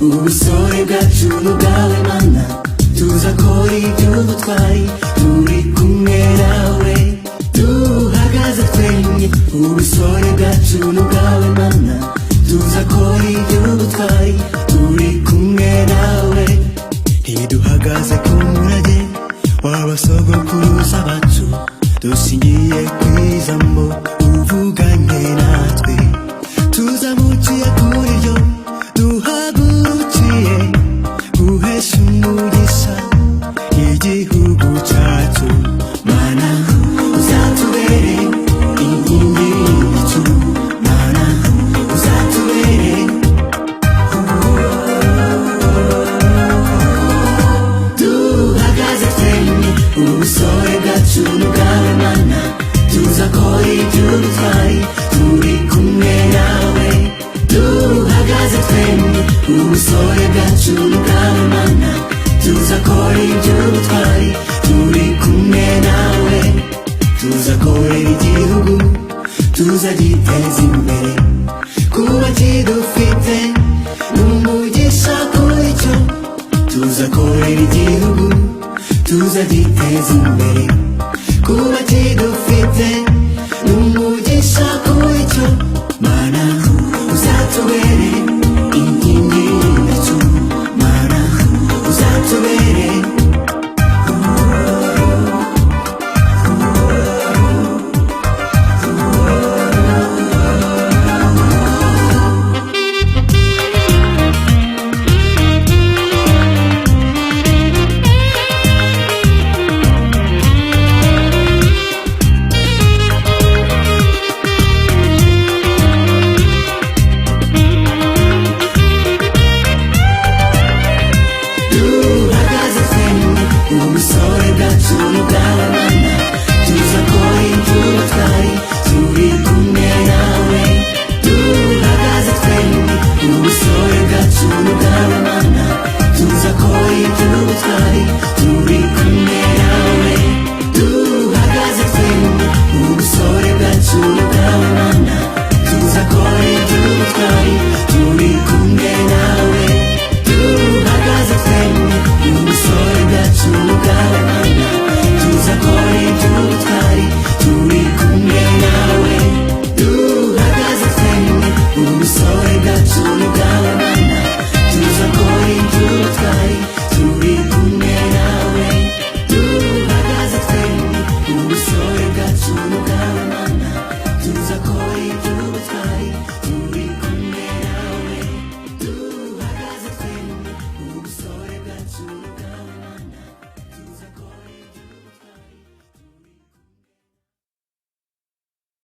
ubusore bwacu n'ubwawe mana tuzakora iby'ubutwari turi kumwe nawe duhagaze twemye ubusore bwacu n'ubwawe mana tuzakora iby'ubutwari turi kumwe nawe ntiduhagaze ku murage w'abasogokuruza bacu dushingiye kw'ijambo uvuganye natwe tuzamukiye kuri ryo duhagurukiye guhesha umugisha igihugu cyacu mana uzatubere inkingi y'igicu mana uzatubere duhagaze twemye ubusore bwacu n'ubwawe mana tuzakora iby'ubutwari turi kumwe nawe duhagaze twemye ubusore bwacu n'ubwawe mana tuzakora iby'ubutwari turi kumwe nawe tuzakorera igihugu tuzagiteza imbere kuba kidufite n'umugisha kuri cyo tuzakorera igihugu tuzagiteza imbere kuba kidufite n'umugisha